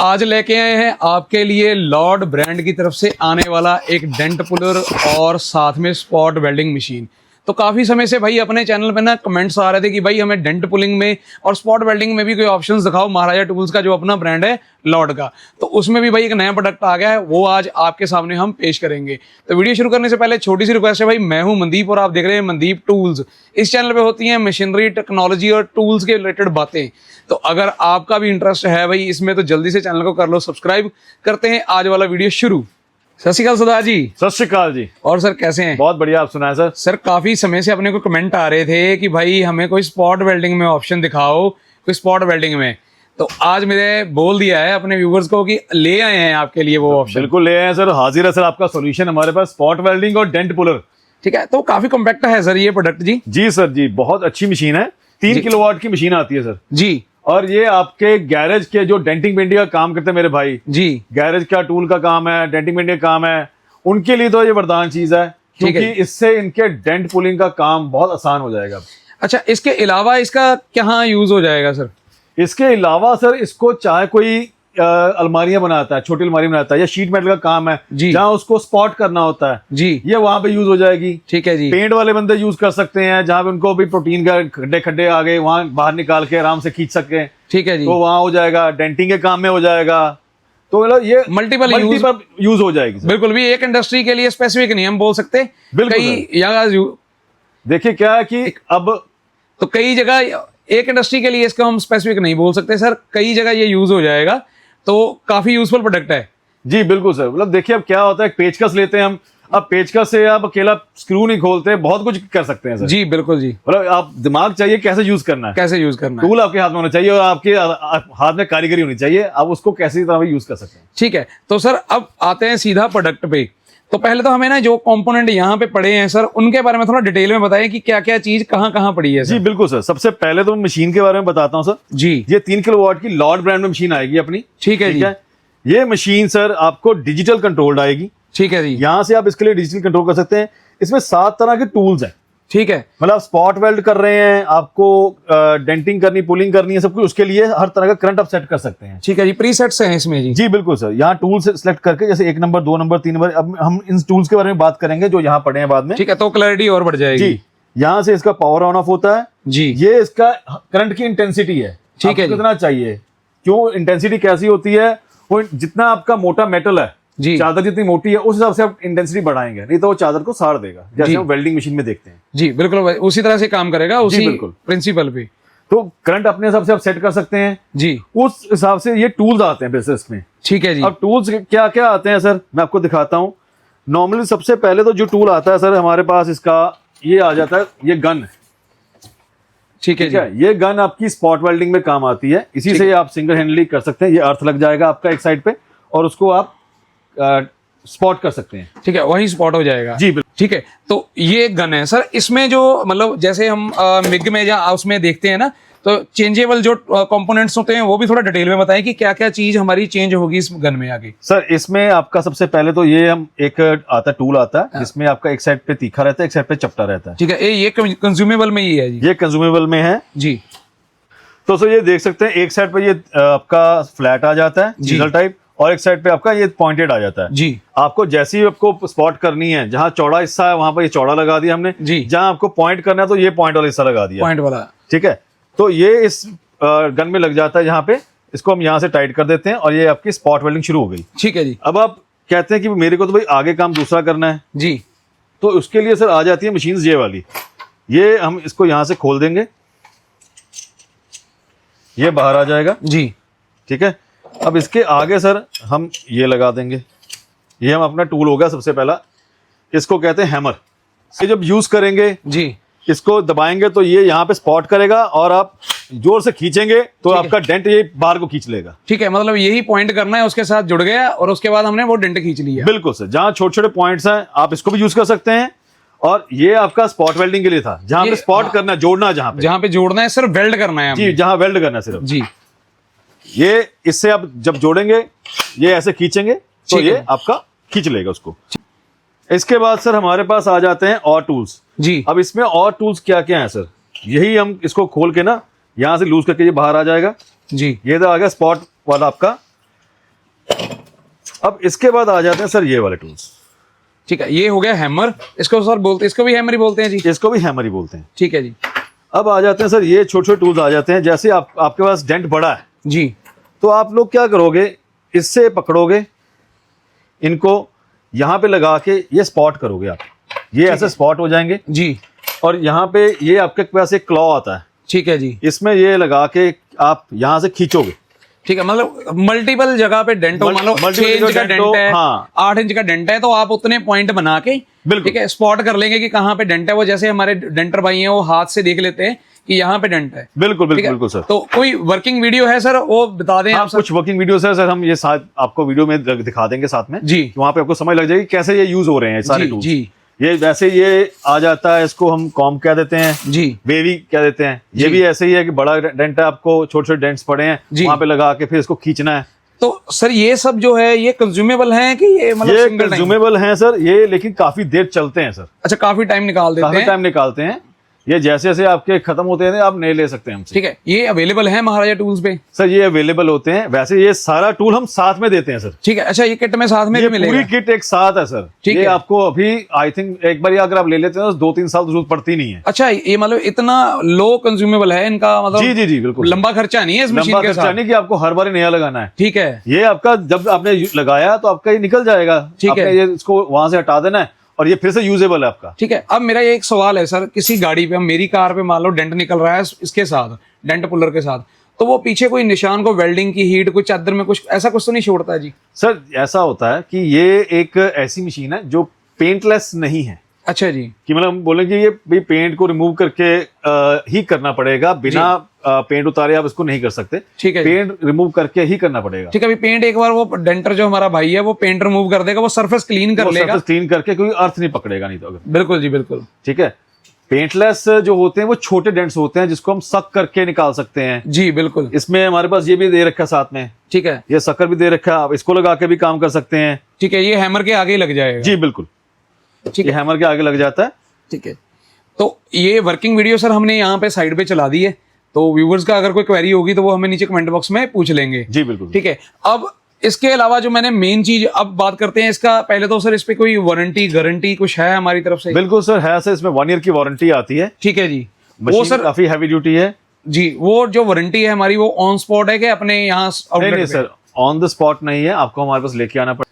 आज लेके आए हैं आपके लिए लॉर्ड ब्रांड की तरफ से आने वाला एक डेंट पुलर और साथ में स्पॉट वेल्डिंग मशीन। तो काफ़ी समय से भाई अपने चैनल पे ना कमेंट्स आ रहे थे कि भाई हमें डेंट पुलिंग में और स्पॉट वेल्डिंग में भी कोई ऑप्शंस दिखाओ, महाराजा टूल्स का जो अपना ब्रांड है लॉर्ड का। तो उसमें भी भाई एक नया प्रोडक्ट आ गया है, वो आज आपके सामने हम पेश करेंगे। तो वीडियो शुरू करने से पहले छोटी सी रिक्वेस्ट है भाई, मैं हूं मनदीप और आप देख रहे हैं मनदीप टूल्स। इस चैनल पे होती हैं मशीनरी, टेक्नोलॉजी और टूल्स के रिलेटेड बातें। तो अगर आपका भी इंटरेस्ट है भाई इसमें तो जल्दी से चैनल को कर लो सब्सक्राइब। करते हैं आज वाला वीडियो शुरू। सत श्री अकाल सरदार जी। सत श्री अकाल जी। और सर कैसे हैं? बहुत बढ़िया, आप सुनाए सर। सर काफी समय से अपने को कमेंट आ रहे थे कि भाई हमें कोई स्पॉट वेल्डिंग में ऑप्शन दिखाओ, कोई स्पॉट वेल्डिंग में। तो आज मैंने बोल दिया है अपने व्यूवर्स को कि ले आए हैं आपके लिए वो ऑप्शन। बिल्कुल ले आए हैं सर, हाजिर है सर आपका सॉल्यूशन हमारे पास, स्पॉट वेल्डिंग और डेंट पुलर। ठीक है, तो काफी कॉम्पैक्ट है सर ये प्रोडक्ट जी। जी सर जी, बहुत अच्छी मशीन है, 3 किलोवाट की मशीन आती है सर जी। और ये आपके गैरेज के जो डेंटिंग पेंटिंग का काम करते हैं मेरे भाई जी, गैरेज का टूल का काम है, डेंटिंग पेंटिंग का काम है, उनके लिए तो ये वरदान चीज है, क्योंकि इससे इनके डेंट पुलिंग का काम बहुत आसान हो जाएगा। अच्छा, इसके अलावा इसका क्या यूज हो जाएगा सर? इसके अलावा सर इसको चाहे कोई अलमारियां बनाता है, छोटी अलमारी बनाता है, या शीट मेटल का काम है जहां उसको स्पॉट करना होता है जी, ये वहां पे यूज हो जाएगी। ठीक है जी। पेंट वाले बंदे यूज कर सकते हैं, जहां पे उनको भी प्रोटीन का खड्डे खड्डे आ गए वहां बाहर निकाल के आराम से खींच सकते हैं। ठीक है जी, तो वहां हो जाएगा, डेंटिंग के काम में हो जाएगा। तो मतलब ये मल्टीपल यूज हो जाएगी। बिल्कुल भी एक इंडस्ट्री के लिए स्पेसिफिक नहीं हम बोल सकते। बिल्कुल। देखिए क्या है कि अब तो कई जगह एक इंडस्ट्री के लिए इसका हम स्पेसिफिक नहीं बोल सकते सर, कई जगह ये यूज हो जाएगा, तो काफी यूजफुल प्रोडक्ट है जी। बिल्कुल सर, मतलब देखिए अब क्या होता है, पेचकस लेते हैं हम, अब पेचकस से आप अकेला स्क्रू नहीं खोलते, बहुत कुछ कर सकते हैं सर जी। बिल्कुल जी, मतलब आप दिमाग चाहिए कैसे यूज करना है, कैसे यूज करना है, टूल आपके हाथ में होना चाहिए और आपके हाथ में कारीगरी होनी चाहिए, आप उसको कैसी तरह यूज कर सकते हैं। ठीक है, तो सर अब आते हैं सीधा प्रोडक्ट पे। तो पहले तो हमें ना जो कंपोनेंट यहाँ पे पड़े हैं सर उनके बारे में थोड़ा डिटेल में बताएं कि क्या क्या चीज कहाँ कहाँ पड़ी है सर। जी बिल्कुल सर, सबसे पहले तो मशीन के बारे में बताता हूँ सर जी। ये 3 किलोवाट की लॉर्ड ब्रांड में मशीन आएगी अपनी। ठीक है जी। ये मशीन सर आपको डिजिटल कंट्रोल्ड आएगी। ठीक है जी, यहाँ से आप इसके लिए डिजिटल कंट्रोल कर सकते हैं। इसमें 7 तरह के टूल्स हैं। ठीक है, मतलब स्पॉट वेल्ड कर रहे हैं, आपको डेंटिंग करनी, पुलिंग करनी है, सब कुछ उसके लिए हर तरह का करंट आप सेट कर सकते हैं। ठीक है जी, प्रीसेट्स हैं इसमें जी। जी बिल्कुल सर, यहाँ टूल्स सेलेक्ट करके जैसे 1 नंबर, 2 नंबर, 3 नंबर, अब हम इन टूल्स के बारे में बात करेंगे जो यहाँ पड़े हैं बाद में। ठीक है, तो क्लैरिटी और बढ़ जाएगी जी। यहाँ से इसका पावर ऑन ऑफ होता है जी। ये इसका करंट की इंटेंसिटी है। ठीक है, कितना चाहिए, क्यों इंटेंसिटी कैसी होती है, वो जितना आपका मोटा मेटल है जी, चादर जितनी मोटी है उस हिसाब से आप इंटेंसिटी बढ़ाएंगे, नहीं तो वो चादर को साड़ देगा, जैसे हम वेल्डिंग मशीन में देखते हैं जी। बिल्कुल उसी तरह से काम करेगा, उसी प्रिंसिपल पे। तो करंट अपने हिसाब से आप सेट कर सकते हैं जी, उस हिसाब से ये टूल्स आते हैं बेसिस में। ठीक है जी। अब टूल्स क्या क्या आते हैं सर, मैं आपको दिखाता हूँ। नॉर्मली सबसे पहले तो जो टूल आता है सर हमारे पास, इसका ये आ जाता है, ये गन। ठीक है जी, ये गन आपकी स्पॉट वेल्डिंग में काम आती है, इसी से आप सिंगल हैंडली कर सकते हैं। ये अर्थ लग जाएगा आपका एक साइड पे और उसको आप स्पॉट कर सकते हैं। ठीक है, वही स्पॉट हो जाएगा जी। ठीक है, तो ये गन है सर, इसमें जो मतलब जैसे हम मिग में या उसमें देखते हैं ना, तो चेंजेबल जो कंपोनेंट्स होते हैं वो भी थोड़ा डिटेल में बताएं कि क्या क्या चीज हमारी चेंज होगी इस गन में आगे। सर इसमें आपका सबसे पहले तो ये हम एक आता है टूल आता है जिसमें आपका एक साइड पे तीखा रहता है, एक साइड पे चपटा रहता है। ठीक है, ये कंज्यूमेबल में ही है जी। ये कंज्यूमेबल में है जी। तो सर ये देख सकते हैं, एक साइड पे ये आपका फ्लैट आ जाता है चीजल टाइप, और एक साइड पे आपका ये पॉइंटेड आ जाता है जी। आपको जैसी ही आपको स्पॉट करनी है, जहां चौड़ा हिस्सा है वहां पर ये चौड़ा लगा दिया हमने जी, जहां आपको पॉइंट करना है तो ये पॉइंट वाला हिस्सा लगा दिया, पॉइंट वाला। ठीक है, तो ये इस गन में लग जाता है, यहाँ पे इसको हम यहाँ से टाइट कर देते हैं और ये आपकी स्पॉट वेल्डिंग शुरू हो गई। ठीक है जी। अब आप कहते हैं कि मेरे को तो भाई आगे काम दूसरा करना है जी, तो उसके लिए सर आ जाती है मशीन ये वाली। ये हम इसको यहाँ से खोल देंगे, ये बाहर आ जाएगा जी। ठीक है, अब इसके आगे सर हम ये लगा देंगे, ये हम अपना टूल होगा सबसे पहला, इसको कहते हैं हैमर। ये जब यूज करेंगे जी, इसको दबाएंगे तो ये यहाँ पे स्पॉट करेगा और आप जोर से खींचेंगे तो आपका डेंट ये बाहर को खींच लेगा। ठीक है, मतलब यही पॉइंट करना है, उसके साथ जुड़ गया और उसके बाद हमने वो डेंट खींच लिया। बिल्कुल सर, जहाँ छोटे छोटे पॉइंट्स हैं आप इसको भी यूज कर सकते हैं, और ये आपका स्पॉट वेल्डिंग के लिए था, जहाँ पे स्पॉट करना है, जोड़ना है, जहाँ पे जोड़ना है, सिर्फ वेल्ड करना है जी, जहाँ वेल्ड करना है सिर्फ जी। ये इससे आप जब जोड़ेंगे, ये ऐसे खींचेंगे तो ये आपका खींच लेगा उसको। इसके बाद सर हमारे पास आ जाते हैं और टूल्स जी। अब इसमें और टूल्स क्या क्या हैं सर, यही हम इसको खोल के ना यहाँ से लूज करके ये बाहर आ जाएगा जी। ये तो आ गया स्पॉट वाला आपका अब इसके बाद आ जाते हैं सर ये वाले टूल्स। ठीक है, ये हो गया हैमर, इसको सर बोलते, इसको भी हैमर ही बोलते हैं जी? इसको भी हैमर ही बोलते हैं। ठीक है जी। अब आ जाते हैं सर ये छोटे छोटे टूल्स आ जाते हैं। जैसे आपके पास डेंट बड़ा है जी, तो आप लोग क्या करोगे, इससे पकड़ोगे, इनको यहाँ पे लगा के ये स्पॉट करोगे आप, ये ऐसे स्पॉट हो जाएंगे जी। और यहाँ पे ये आपके पास एक क्लॉ आता है, ठीक है जी, इसमें ये लगा के आप यहाँ से खींचोगे। ठीक है, मतलब मल्टीपल जगह पे डेंट हो, मान लो 6 इंच का डेंट है, हाँ। 8 इंच का डेंट है, तो आप उतने पॉइंट बना के ठीक है स्पॉट कर लेंगे कि कहाँ पे डेंट है। वो जैसे हमारे डेंटर भाई हैं वो हाथ से देख लेते हैं कि यहाँ पे डेंट है। बिल्कुल बिल्कुल बिल्कुल सर। तो कोई वर्किंग वीडियो है सर, वो बता दें आप? कुछ वर्किंग वीडियो है सर, हम ये साथ आपको वीडियो में दिखा देंगे साथ में जी, वहां पे आपको समझ लग जाएगी कैसे ये यूज हो रहे हैं सारे टूल्स। जी, ये वैसे ये आ जाता है, इसको हम कॉम कह देते हैं जी, वेवी कह देते हैं। ये भी ऐसे ही है कि बड़ा डेंट है, आपको छोटे छोटे डेंट्स पड़े हैं, वहां पे लगा के फिर इसको खींचना है। तो सर ये सब जो है ये कंज्यूमेबल हैं कि ये मतलब ये कंज्यूमेबल हैं सर ये, लेकिन काफी देर चलते हैं सर। अच्छा, काफी टाइम निकाल देते हैं? काफी टाइम निकालते हैं। ये जैसे जैसे आपके खत्म होते हैं आप नए ले सकते हैं हमसे। ठीक है, ये अवेलेबल है महाराजा टूल्स पे? सर ये अवेलेबल होते हैं, वैसे ये सारा टूल हम साथ में देते हैं सर। ठीक है, अच्छा, ये किट में साथ में ये भी मिलेगा? पूरी किट एक साथ है सर। ठीक ये है, आपको अभी आई थिंक एक बार अगर आप ले लेते हैं तो 2-3 साल जरूरत पड़ती नहीं है। अच्छा, ये मतलब इतना लो कंज्यूमेबल है इनका, मतलब जी जी जी बिल्कुल, लंबा खर्चा नहीं है इस मशीन के साथ? खर्चा नहीं कि आपको हर बार नया लगाना है। ठीक है, ये आपका जब आपने लगाया तो आपका ये निकल जाएगा। ठीक है, ये इसको वहां से हटा देना है और ये फिर से यूजेबल है आपका। ठीक है। अब मेरा ये एक सवाल है सर, किसी गाड़ी पे, मेरी कार पे मान लो डेंट निकल रहा है इसके साथ, डेंट पुलर के साथ, तो वो पीछे कोई निशान को वेल्डिंग की हीट, कुछ चादर में कुछ ऐसा कुछ तो नहीं छोड़ता है जी? सर ऐसा होता है कि ये एक ऐसी मशीन है जो पेंटलेस नहीं है। अच्छा जी, कि मतलब हम बोलेंगे ये भाई पेंट को रिमूव करके ही करना पड़ेगा, बिना पेंट उतारे आप इसको नहीं कर सकते। ठीक है, पेंट रिमूव करके ही करना पड़ेगा। ठीक है, अभी पेंट एक बार वो डेंटर जो हमारा भाई है वो पेंट रिमूव कर देगा, वो सरफेस क्लीन कर लेगा, सरफेस क्लीन करके, कोई अर्थ नहीं पकड़ेगा नहीं तो अगर। बिल्कुल जी, बिल्कुल। ठीक है, पेंटलेस जो होते हैं वो छोटे डेंट्स होते हैं जिसको हम सक करके निकाल सकते हैं। जी बिल्कुल। इसमें हमारे पास ये भी दे रखा है साथ में। ठीक है, ये सकर भी दे रखा है, आप इसको लगा के भी काम कर सकते हैं। ठीक है, ये हैमर के आगे ही लग जाएगा? जी बिल्कुल, ठीक है, हैमर के आगे लग जाता है। ठीक है, तो ये वर्किंग वीडियो सर हमने यहाँ पे साइड पे चला दी है, तो व्यूवर्स का अगर कोई क्वेरी होगी तो वो हमें नीचे कमेंट बॉक्स में पूछ लेंगे। जी बिल्कुल। ठीक है, अब इसके अलावा जो मैंने मेन चीज अब बात करते हैं इसका, पहले तो सर इस पे कोई वारंटी गारंटी कुछ है हमारी तरफ से? बिल्कुल सर है सर, इसमें 1 ईयर की वारंटी आती है। ठीक है जी, वो सर काफी हैवी ड्यूटी है जी। वो जो वारंटी है हमारी वो ऑन स्पॉट है कि अपने यहाँ? नहीं सर, ऑन द स्पॉट नहीं है, आपको हमारे पास लेके आना पड़ेगा।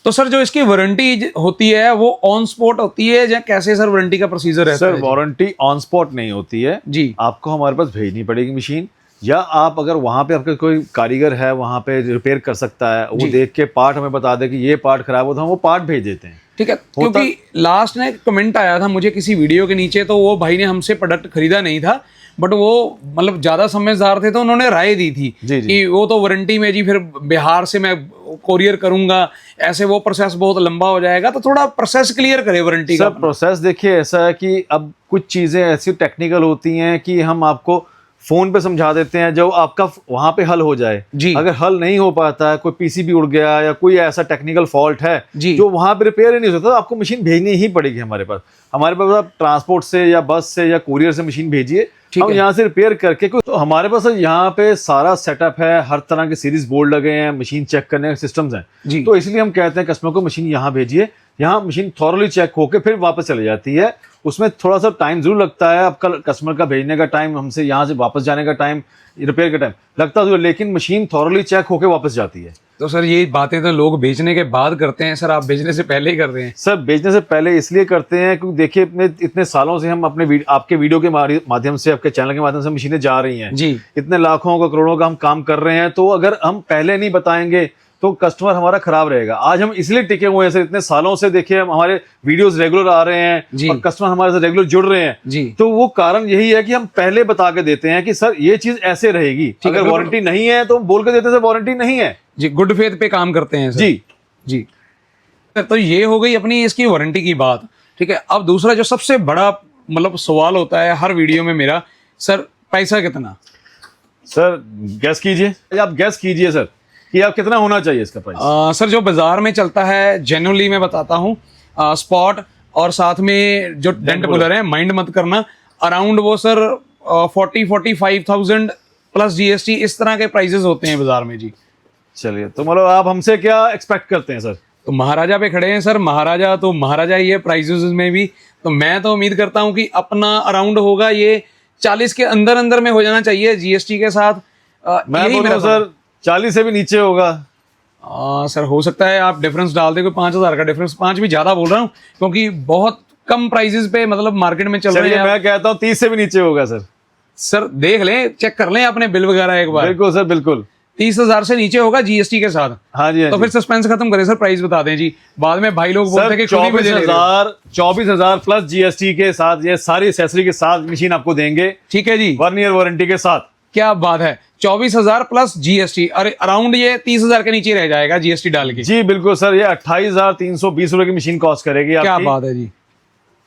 तो सर जो इसकी वारंटी होती है वो ऑन स्पॉट होती है या कैसे सर वारंटी का प्रोसीजर है? सर वारंटी ऑन स्पॉट नहीं होती है जी, आपको हमारे पास भेजनी पड़ेगी मशीन, या आप अगर वहां पे आपका कोई कारीगर है वहां पे रिपेयर कर सकता है, वो देख के पार्ट हमें बता दे कि ये पार्ट खराब हो तो हम वो पार्ट भेज देते हैं। ठीक है, क्योंकि लास्ट में कमेंट आया था मुझे किसी वीडियो के नीचे, तो वो भाई ने हमसे प्रोडक्ट खरीदा नहीं था, बट वो मतलब ज्यादा समझदार थे तो उन्होंने राय दी थी कि वो तो वारंटी में जी, फिर बिहार से मैं कोरियर करूंगा, ऐसे वो प्रोसेस बहुत लंबा हो जाएगा, तो थोड़ा प्रोसेस क्लियर करे वारंटी का। प्रोसेस देखिए ऐसा है कि अब कुछ चीजें ऐसी टेक्निकल होती हैं कि हम आपको फोन पे समझा देते हैं जो आपका वहां पे हल हो जाए जी। अगर हल नहीं हो पाता है, कोई पीसीबी उड़ गया या कोई ऐसा टेक्निकल फॉल्ट है जो वहां पे रिपेयर ही नहीं हो सकता, तो आपको मशीन भेजनी ही पड़ेगी हमारे पास। आप ट्रांसपोर्ट से या बस से या कुरियर से मशीन भेजिए, हम यहाँ से रिपेयर करके। तो हमारे पास यहाँ पे सारा सेटअप है, हर तरह के सीरीज बोर्ड लगे हैं, मशीन चेक करने के सिस्टम्स हैं, तो इसलिए हम कहते हैं कस्टमर को मशीन यहाँ भेजिए, यहाँ मशीन थॉरली चेक होके फिर वापस चली जाती है। उसमें थोड़ा सा टाइम जरूर लगता है, आपका कस्टमर का भेजने का टाइम, हमसे यहाँ से वापस जाने का टाइम, रिपेयर का टाइम लगता है, लेकिन मशीन थॉरली चेक होके वापस जाती है। तो सर ये बातें तो लोग बेचने के बाद करते हैं, सर आप बेचने से पहले ही करते हैं? सर बेचने से पहले इसलिए करते हैं क्योंकि देखिए इतने सालों से हम अपने आपके वीडियो के माध्यम से, आपके चैनल के माध्यम से मशीनें जा रही हैं जी, इतने लाखों का करोड़ों का हम काम कर रहे हैं, तो अगर हम पहले नहीं बताएंगे तो कस्टमर हमारा खराब रहेगा। आज हम इसलिए टिके हुए हैं सर, इतने सालों से देखिए हमारे वीडियोस रेगुलर आ रहे हैं और कस्टमर हमारे साथ रेगुलर जुड़ रहे हैं जी, तो वो कारण यही है कि हम पहले बता के देते हैं कि सर ये चीज ऐसे रहेगी। अगर वारंटी नहीं है तो हम बोल के देते हैं सर वारंटी नहीं है जी, गुड फेथ पे काम करते हैं सर। जी जी, तो ये हो गई अपनी इसकी वारंटी की बात। ठीक है, अब दूसरा जो सबसे बड़ा मतलब सवाल होता है हर वीडियो में मेरा, सर पैसा कितना? सर गैस कीजिए, आप गैस कीजिए सर कि आप कितना होना चाहिए इसका प्राइस। सर जो बाजार में चलता है जेन्युइनली मैं बताता हूँ, स्पॉट और साथ में जो डेंट पुलर है, माइंड मत करना, अराउंड वो सर 40-45,000 प्लस जीएसटी इस तरह के प्राइजेस होते हैं बाजार में जी। चलिए, तो मतलब आप हमसे क्या एक्सपेक्ट करते हैं सर? तो महाराजा पे खड़े हैं सर, महाराजा तो महाराजा ही है प्राइसेस में भी। तो मैं तो उम्मीद करता हूँ कि अपना अराउंड होगा ये 40 के अंदर अंदर में हो जाना चाहिए जीएसटी के साथ। मैं बोल रहा हूँ सर 40 से भी नीचे होगा। सर हो सकता है आप डिफरेंस डाल दे, कोई 5,000 का डिफरेंस, 5 भी ज्यादा बोल रहा हूँ क्योंकि बहुत कम प्राइसेस पे मतलब मार्केट में चल रहे हैं। मैं कहता हूँ 30 से भी नीचे होगा सर। सर देख लें, चेक कर लें अपने बिल वगैरह एक बार। बिल्कुल सर, बिल्कुल 30,000 से नीचे होगा जीएसटी के साथ। हाँ जी, हाँ तो फिर सस्पेंस खत्म करें सर, प्राइस बता दें जी, बाद में भाई लोग बोलते हैं कि 24,000 प्लस जीएसटी के साथ, ये सारी एक्सेसरी के साथ मशीन आपको देंगे। ठीक है जी, 1 ईयर वारंटी के साथ। क्या बात है, 24,000 प्लस जीएसटी, अरे अराउंड ये 30,000 के नीचे रह जाएगा जीएसटी डाल के। जी बिल्कुल सर, ये 28,320 रुपए की मशीन कॉस्ट करेगी। क्या बात है जी,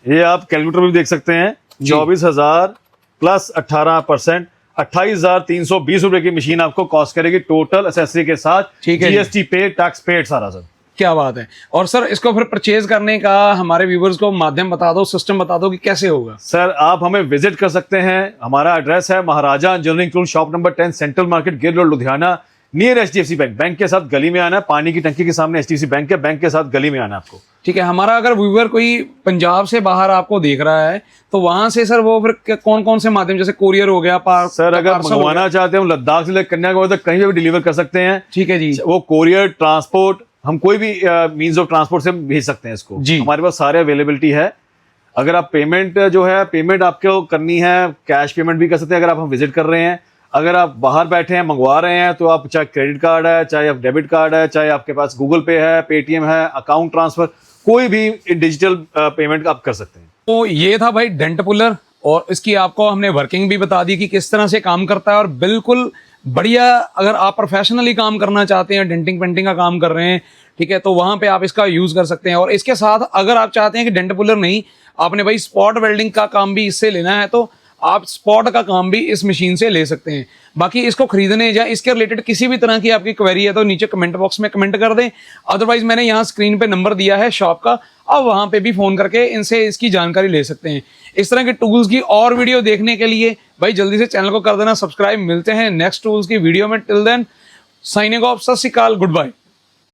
ये आप कैलकुलेटर भी देख सकते हैं। 24,000 प्लस 18%, 28,320 रुपए की मशीन आपको कॉस्ट करेगी टोटल एसेसरी के साथ। ठीक है, जीएसटी पेड, टैक्स पेड, सारा सर। क्या बात है। और सर इसको फिर परचेज करने का हमारे व्यूवर्स को माध्यम बता दो, सिस्टम बता दो कि कैसे होगा। सर आप हमें विजिट कर सकते हैं। हमारा एड्रेस है Maharaja engineering tool, shop number 10, central market, Gir road, Ludhiana, near HDFC bank. Bank के साथ गली में आना है, पानी की टंकी के सामने एचडीएफसी बैंक है, बैंक के साथ गली में आना है आपको। ठीक है, हमारा अगर व्यूवर कोई पंजाब से बाहर आपको देख रहा है तो वहां से सर वो फिर कौन कौन से माध्यम, जैसे कोरियर हो गया, सर अगर मंगवाना चाहते हैं लद्दाख से लेकर कन्याकुमारी तक कहीं भी डिलीवर कर सकते हैं। ठीक है जी, वो कोरियर, ट्रांसपोर्ट, हम कोई भी मींस ऑफ ट्रांसपोर्ट से भेज सकते हैं इसको जी। हमारे पास सारे अवेलेबिलिटी है। अगर आप पेमेंट जो है, पेमेंट आपको करनी है, कैश पेमेंट भी कर सकते हैं अगर आप हम विजिट कर रहे हैं। अगर आप बाहर बैठे हैं, मंगवा रहे हैं, तो आप चाहे क्रेडिट कार्ड है, चाहे आप डेबिट कार्ड है, चाहे आपके पास गूगल पे है, पेटीएम है, अकाउंट ट्रांसफर, कोई भी डिजिटल पेमेंट आप कर सकते हैं। तो ये था भाई डेंट पुलर, और इसकी आपको हमने वर्किंग भी बता दी कि किस तरह से काम करता है। और बिल्कुल बढ़िया, अगर आप प्रोफेशनली काम करना चाहते हैं, डेंटिंग पेंटिंग का काम कर रहे हैं, ठीक है, तो वहां पे आप इसका यूज कर सकते हैं। और इसके साथ अगर आप चाहते हैं कि डेंट पुलर नहीं, आपने भाई स्पॉट वेल्डिंग का काम भी इससे लेना है, तो आप स्पॉट का काम भी इस मशीन से ले सकते हैं। बाकी इसको खरीदने या इसके रिलेटेड किसी भी तरह की आपकी क्वेरी है तो नीचे कमेंट बॉक्स में कमेंट कर दें। अदरवाइज मैंने यहाँ स्क्रीन पे नंबर दिया है शॉप का, आप वहां पे भी फोन करके इनसे इसकी जानकारी ले सकते हैं। इस तरह के टूल्स की और वीडियो देखने के लिए भाई जल्दी से चैनल को कर देना सब्सक्राइब। मिलते हैं नेक्स्ट टूल्स की वीडियो में, टिल देन साइनिंग ऑफ, सत श्री अकाल, गुड बाय।